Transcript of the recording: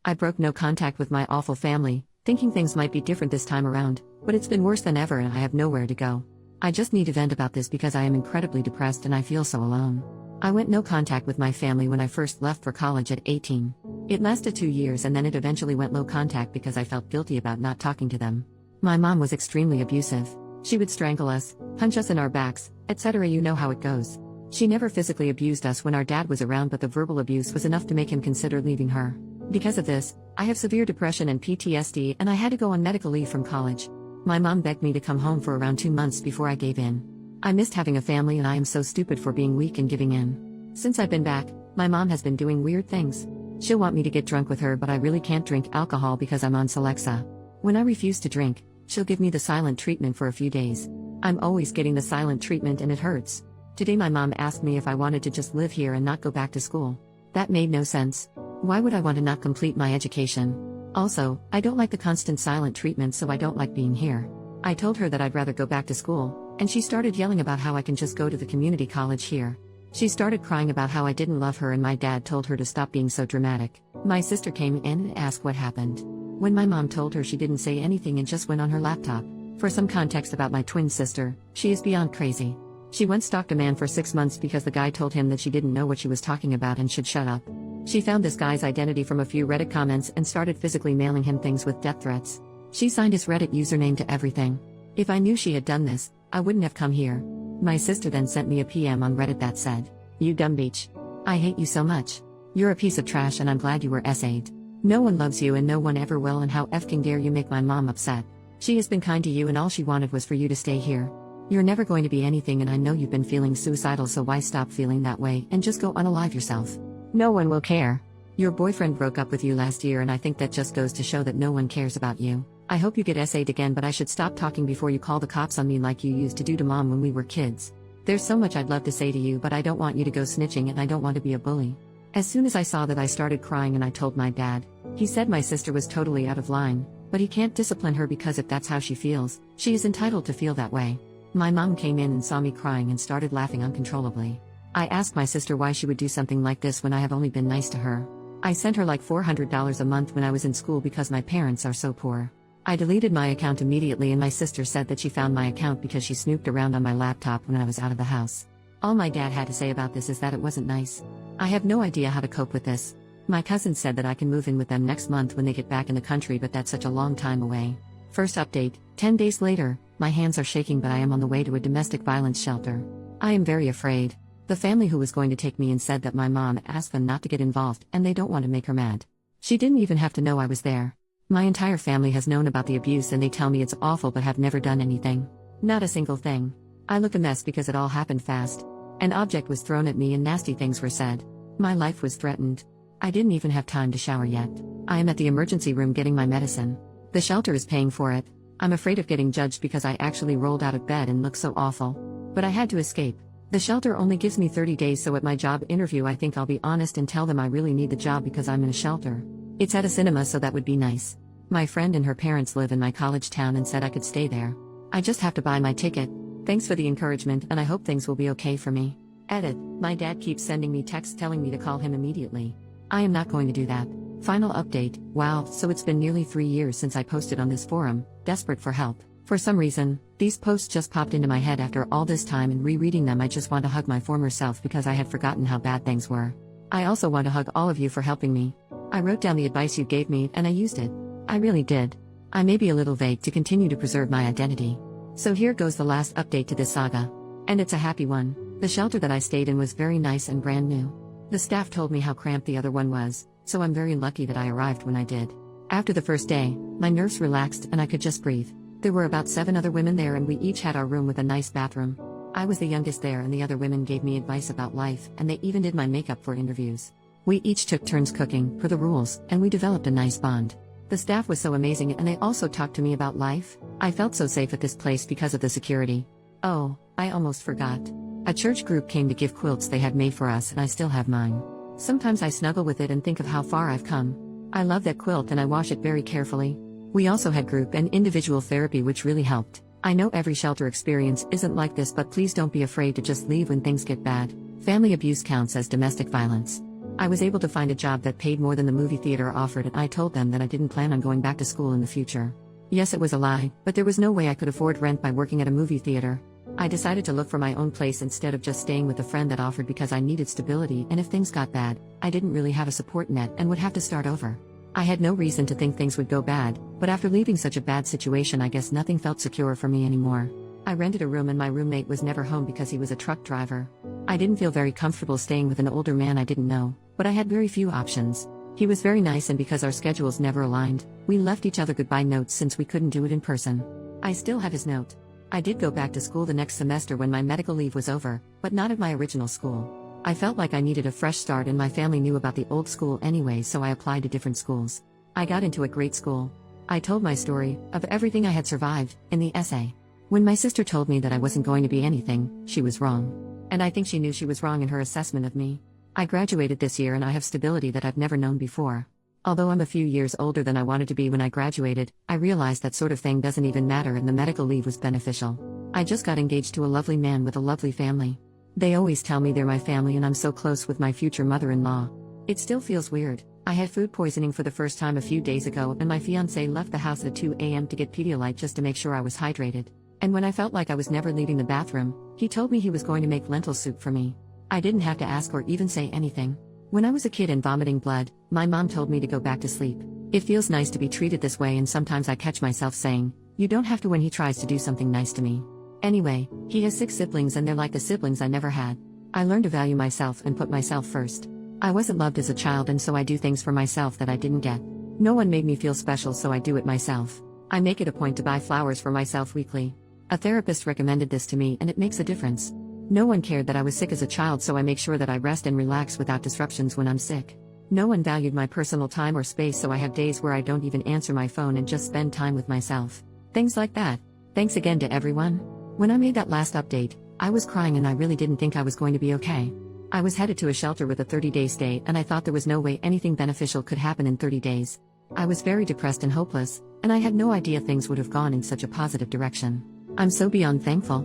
I broke no contact with my awful family, thinking things might be different this time around, but it's been worse than ever and I have nowhere to go. I just need to vent about this because I am incredibly depressed and I feel so alone. I went no contact with my family when I first left for college at 18. It lasted 2 years and then it eventually went low contact because I felt guilty about not talking to them. My mom was extremely abusive. She would strangle us, punch us in our backs, etc. You know how it goes. She never physically abused us when our dad was around, but the verbal abuse was enough to make him consider leaving her. Because of this, I have severe depression and PTSD and I had to go on medical leave from college. My mom begged me to come home for around 2 months before I gave in. I missed having a family and I am so stupid for being weak and giving in. Since I've been back, my mom has been doing weird things. She'll want me to get drunk with her, but I really can't drink alcohol because I'm on Celexa. When I refuse to drink, she'll give me the silent treatment for a few days. I'm always getting the silent treatment and it hurts. Today my mom asked me if I wanted to just live here and not go back to school. That made no sense. Why would I want to not complete my education? Also, I don't like the constant silent treatment, so I don't like being here. I told her that I'd rather go back to school, and she started yelling about how I can just go to the community college here. She started crying about how I didn't love her and my dad told her to stop being so dramatic. My sister came in and asked what happened. When my mom told her, she didn't say anything and just went on her laptop. For some context about my twin sister, she is beyond crazy. She once stalked a man for 6 months because the guy told him that she didn't know what she was talking about and should shut up. She found this guy's identity from a few Reddit comments and started physically mailing him things with death threats. She signed his Reddit username to everything. If I knew she had done this, I wouldn't have come here. My sister then sent me a PM on Reddit that said, "You dumb bitch. I hate you so much. You're a piece of trash and I'm glad you were SA'd. No one loves you and no one ever will, and how effing dare you make my mom upset. She has been kind to you and all she wanted was for you to stay here. You're never going to be anything and I know you've been feeling suicidal, so why stop feeling that way and just go unalive yourself? No one will care. Your boyfriend broke up with you last year and I think that just goes to show that no one cares about you. I hope you get SA'd again, but I should stop talking before you call the cops on me like you used to do to mom when we were kids. There's so much I'd love to say to you, but I don't want you to go snitching and I don't want to be a bully." As soon as I saw that, I started crying and I told my dad. He said my sister was totally out of line, but he can't discipline her because if that's how she feels, she is entitled to feel that way. My mom came in and saw me crying and started laughing uncontrollably. I asked my sister why she would do something like this when I have only been nice to her. I sent her like $400 a month when I was in school because my parents are so poor. I deleted my account immediately and my sister said that she found my account because she snooped around on my laptop when I was out of the house. All my dad had to say about this is that it wasn't nice. I have no idea how to cope with this. My cousin said that I can move in with them next month when they get back in the country, but that's such a long time away. First update, 10 days later, my hands are shaking, but I am on the way to a domestic violence shelter. I am very afraid. The family who was going to take me in said that my mom asked them not to get involved and they don't want to make her mad. She didn't even have to know I was there. My entire family has known about the abuse and they tell me it's awful but have never done anything. Not a single thing. I look a mess because it all happened fast. An object was thrown at me and nasty things were said. My life was threatened. I didn't even have time to shower yet. I am at the emergency room getting my medicine. The shelter is paying for it. I'm afraid of getting judged because I actually rolled out of bed and look so awful. But I had to escape. The shelter only gives me 30 days, so at my job interview I think I'll be honest and tell them I really need the job because I'm in a shelter. It's at a cinema, so that would be nice. My friend and her parents live in my college town and said I could stay there. I just have to buy my ticket. Thanks for the encouragement and I hope things will be okay for me. Edit. My dad keeps sending me texts telling me to call him immediately. I am not going to do that. Final update. Wow, so it's been nearly 3 years since I posted on this forum, desperate for help. For some reason, these posts just popped into my head after all this time, and rereading them I just want to hug my former self because I had forgotten how bad things were. I also want to hug all of you for helping me. I wrote down the advice you gave me and I used it. I really did. I may be a little vague to continue to preserve my identity. So here goes the last update to this saga. And it's a happy one. The shelter that I stayed in was very nice and brand new. The staff told me how cramped the other one was, so I'm very lucky that I arrived when I did. After the first day, my nerves relaxed and I could just breathe. There were about 7 other women there and we each had our room with a nice bathroom. I was the youngest there and the other women gave me advice about life and they even did my makeup for interviews. We each took turns cooking, per the rules, and we developed a nice bond. The staff was so amazing and they also talked to me about life. I felt so safe at this place because of the security. Oh, I almost forgot. A church group came to give quilts they had made for us and I still have mine. Sometimes I snuggle with it and think of how far I've come. I love that quilt and I wash it very carefully. We also had group and individual therapy which really helped. I know every shelter experience isn't like this, but please don't be afraid to just leave when things get bad. Family abuse counts as domestic violence. I was able to find a job that paid more than the movie theater offered, and I told them that I didn't plan on going back to school in the future. Yes, it was a lie, but there was no way I could afford rent by working at a movie theater. I decided to look for my own place instead of just staying with a friend that offered because I needed stability, and if things got bad, I didn't really have a support net and would have to start over. I had no reason to think things would go bad, but after leaving such a bad situation, I guess nothing felt secure for me anymore. I rented a room and my roommate was never home because he was a truck driver. I didn't feel very comfortable staying with an older man I didn't know, but I had very few options. He was very nice, and because our schedules never aligned, we left each other goodbye notes since we couldn't do it in person. I still have his note. I did go back to school the next semester when my medical leave was over, but not at my original school. I felt like I needed a fresh start, and my family knew about the old school anyway, so I applied to different schools. I got into a great school. I told my story, of everything I had survived, in the essay. When my sister told me that I wasn't going to be anything, she was wrong. And I think she knew she was wrong in her assessment of me. I graduated this year and I have stability that I've never known before. Although I'm a few years older than I wanted to be when I graduated, I realized that sort of thing doesn't even matter, and the medical leave was beneficial. I just got engaged to a lovely man with a lovely family. They always tell me they're my family, and I'm so close with my future mother-in-law. It still feels weird. I had food poisoning for the first time a few days ago, and my fiancé left the house at 2 a.m. to get Pedialyte just to make sure I was hydrated. And when I felt like I was never leaving the bathroom, he told me he was going to make lentil soup for me. I didn't have to ask or even say anything. When I was a kid and vomiting blood, my mom told me to go back to sleep. It feels nice to be treated this way, and sometimes I catch myself saying, "You don't have to," when he tries to do something nice to me. Anyway, he has 6 siblings and they're like the siblings I never had. I learned to value myself and put myself first. I wasn't loved as a child, and so I do things for myself that I didn't get. No one made me feel special, so I do it myself. I make it a point to buy flowers for myself weekly. A therapist recommended this to me, and it makes a difference. No one cared that I was sick as a child, so I make sure that I rest and relax without disruptions when I'm sick. No one valued my personal time or space, so I have days where I don't even answer my phone and just spend time with myself. Things like that. Thanks again to everyone. When I made that last update, I was crying and I really didn't think I was going to be okay. I was headed to a shelter with a 30-day stay, and I thought there was no way anything beneficial could happen in 30 days. I was very depressed and hopeless, and I had no idea things would have gone in such a positive direction. I'm so beyond thankful.